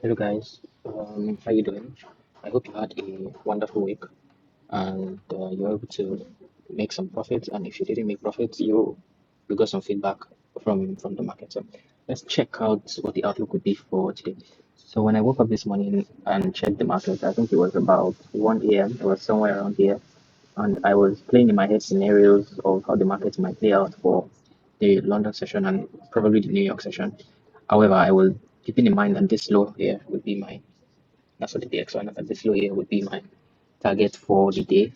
Hello guys, how you doing? I hope you had a wonderful week and you're able to make some profits. And if you didn't make profits, you got some feedback from the market. So let's check out what the outlook would be for today. So when I woke up this morning and checked the market, I think it was about 1 a.m. It was somewhere around here, and I was playing in my head scenarios of how the market might play out for the London session and probably the New York session. However, I was keeping in mind that this low here would be my that's what the DXY that this low here would be my target for the day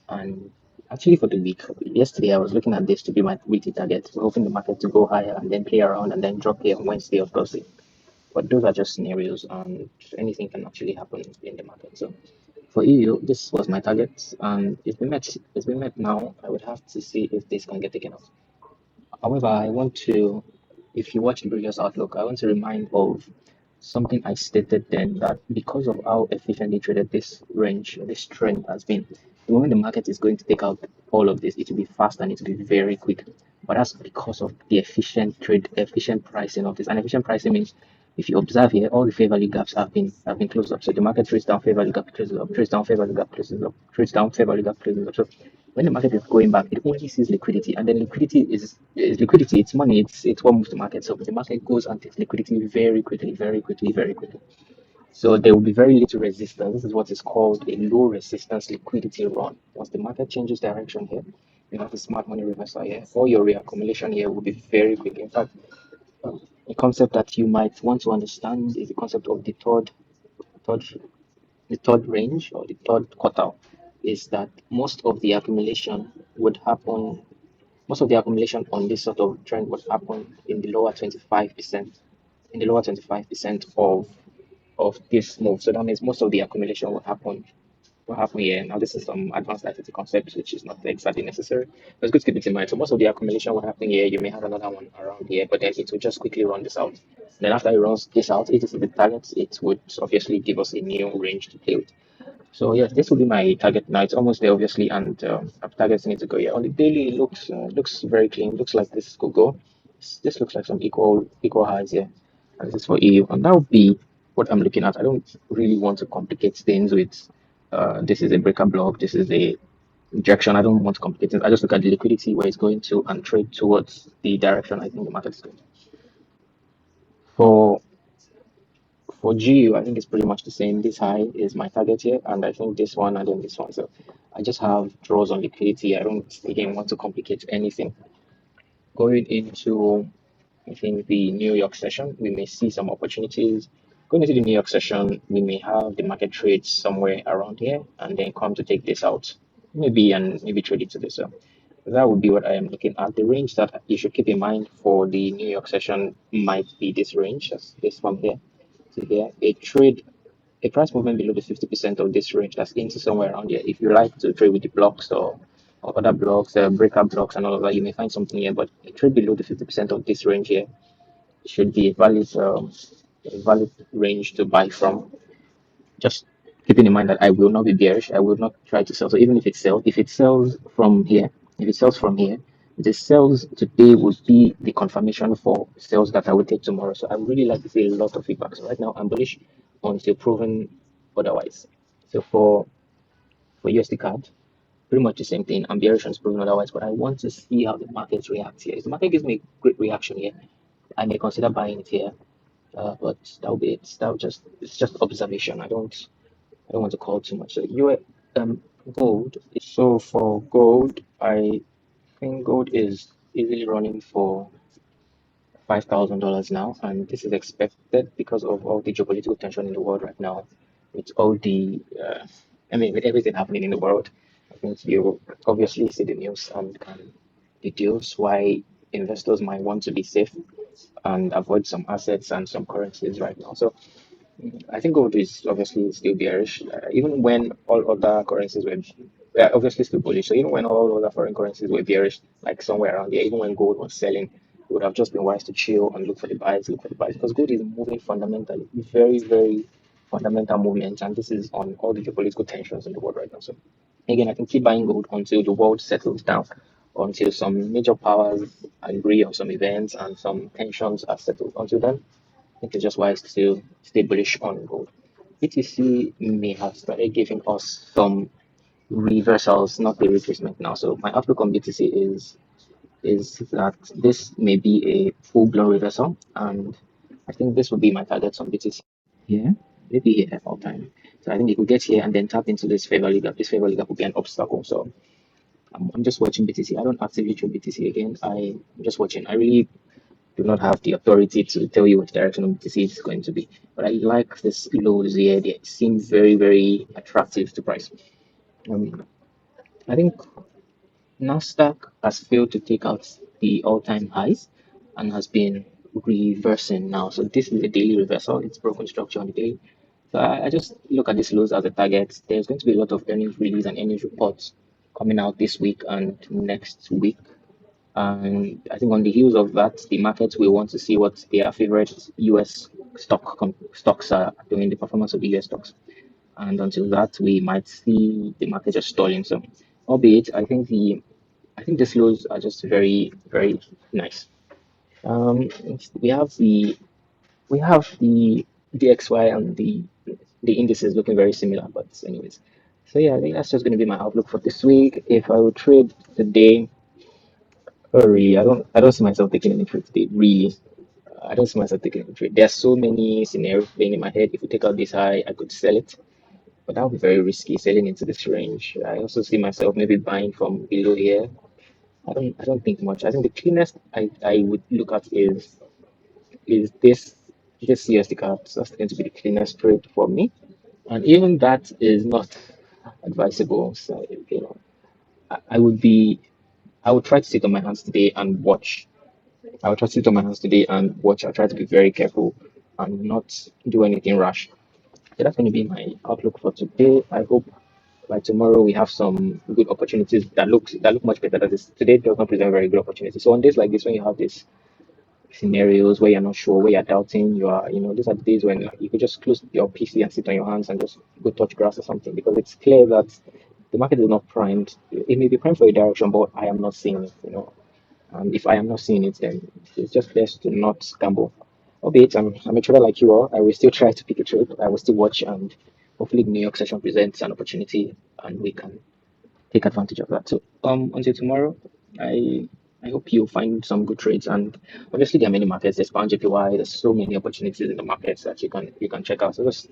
and actually for the week. Yesterday I was looking at this to be my weekly target, hoping the market to go higher and then play around and then drop here on Wednesday or Thursday. But those are just scenarios and anything can actually happen in the market. So for EU, this was my target and it's been met. It's been met now. I would have to see if this can get taken off. However, I want to, if you watch the previous outlook, I want to remind of something I stated then that because of how efficiently traded this range, this trend has been, the moment the market is going to take out all of this, it will be fast and it will be very quick. But that's because of the efficient trade, efficient pricing of this. And efficient pricing means if you observe here, all the fair value gaps have been closed up. So the market trades down, fair value gap closes up, trades down, fair value gap closes up, trades down, fair value gap closes up. So when the market is going back, it only sees liquidity, and then liquidity is liquidity. It's money. It's what moves the market. So the market goes and takes liquidity very quickly, very quickly, very quickly. So there will be very little resistance. This is what is called a low resistance liquidity run. Once the market changes direction here, you have the smart money reversal here. All your reaccumulation here will be very quick. In fact, a concept that you might want to understand is the concept of third, the third range or the third quartile. Is that most of the accumulation on this sort of trend would happen in the lower 25%, in the lower 25% of this move. So that means most of the accumulation will happen here. Now this is some advanced liquidity concepts which is not exactly necessary. But it's good to keep it in mind. So most of the accumulation will happen here. You may have another one around here, but then it will just quickly run this out. Then after it runs this out, it is the target, it would obviously give us a new range to play with. So yes, this will be my target now. It's almost there, obviously, and I'm targeting it to go. Yeah, on the daily, it looks very clean. Looks like this could go. This looks like some equal highs here, and this is for EU, and that would be what I'm looking at. I don't really want to complicate things with. This is a breaker block. This is a rejection. I don't want to complicate things. I just look at the liquidity where it's going to and trade towards the direction I think the market is going. For For GU, I think it's pretty much the same. This high is my target here, and I think this one and then this one. So I just have draws on liquidity. I don't again want to complicate anything. Going into I think the New York session, we may see some opportunities. Going into the New York session, we may have the market trade somewhere around here and then come to take this out. Maybe trade it to this. So that would be what I am looking at. The range that you should keep in mind for the New York session might be this range, that's this one here to here. A price movement below the 50% of this range, that's into somewhere around here. If you like to trade with the blocks or other blocks, breaker blocks and all of that, you may find something here, but a trade below the 50% of this range here should be a valid range to buy from. Just keeping in mind that I will not be bearish. I will not try to sell. So even if it sells from here, if it sells from here, the sales today would be the confirmation for sales that I will take tomorrow. So I would really like to see a lot of feedback. So right now I'm bullish until proven otherwise. So for USD card, pretty much the same thing. I'm bearish until proven otherwise, but I want to see how the market reacts here. If the market gives me a great reaction here, I may consider buying it here. But that'll be it. It's just observation. I don't want to call too much. So gold. So for gold, I think gold is easily running for $5,000 now, and this is expected because of all the geopolitical tension in the world right now, with all the with everything happening in the world. I think you obviously see the news and can deduce why investors might want to be safe and avoid some assets and some currencies right now. So I think gold is obviously still bearish, even when all other currencies were obviously still bullish. So even when all other foreign currencies were bearish, like somewhere around there, even when gold was selling, it would have just been wise to chill and look for the buys, because gold is moving fundamentally, very, very fundamental movement, and this is on all the geopolitical tensions in the world right now. So again, I can keep buying gold until the world settles down, until some major powers agree on some events and some tensions are settled. Until then, I think it's just wise to stay bullish on gold. BTC may have started giving us some reversals, not the retracement now. So my outlook on BTC is that this may be a full-blown reversal, and I think this will be my target on BTC here, maybe here at all time. So I think if we get here and then tap into this favor league up, this favor league up will be an obstacle. So I'm just watching BTC. I don't actively trade BTC again. I'm just watching. I really do not have the authority to tell you which direction of BTC is going to be, but I like this lows here. They seem very, very attractive to price. Um, I think Nasdaq has failed to take out the all-time highs and has been reversing now. So this is a daily reversal. It's broken structure on the day. So I just look at these lows as a target. There's going to be a lot of earnings release and earnings reports coming out this week and next week. And I think on the heels of that, the markets will want to see what their favorite US stocks are doing, the performance of the US stocks. And until that, we might see the market just stalling. So, albeit, I think these lows are just very, very nice. Um, we have the we have the DXY and the indices looking very similar, but anyways. So yeah, I think that's just going to be my outlook for this week. If I would trade today, oh really, I don't see myself taking any trade today. Really, I don't see myself taking any trade. There are so many scenarios playing in my head. If we take out this high, I could sell it, but that would be very risky selling into this range. I also see myself maybe buying from below here. I don't think much. I think the cleanest I would look at is this USD card. So that's going to be the cleanest trade for me. And even that is not advisable. So I would be I would try to sit on my hands today and watch. I would try to sit on my hands today and watch. I try to be very careful and not do anything rash. So that's going to be my outlook for today. I hope by tomorrow we have some good opportunities that look much better than this. Today does not present very good opportunities. So on days like this, when you have this scenarios where you're not sure, where you're doubting, these are the days when you could just close your PC and sit on your hands and just go touch grass or something because it's clear that the market is not primed. It may be primed for a direction, but I am not seeing it. And if I am not seeing it, then it's just best to not gamble. Albeit I'm a trader like you all, I will still try to pick a trade. I will still watch and hopefully the New York session presents an opportunity and we can take advantage of that. So until tomorrow, I I hope you find some good trades. And obviously there are many markets. There's Pound JPY. There's so many opportunities in the markets that you can check out. So just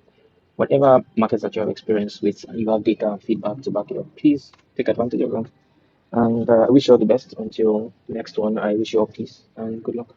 whatever markets that you have experience with and you have data and feedback to back it up, please take advantage of them. And I wish you all the best until the next one. I wish you all peace and good luck.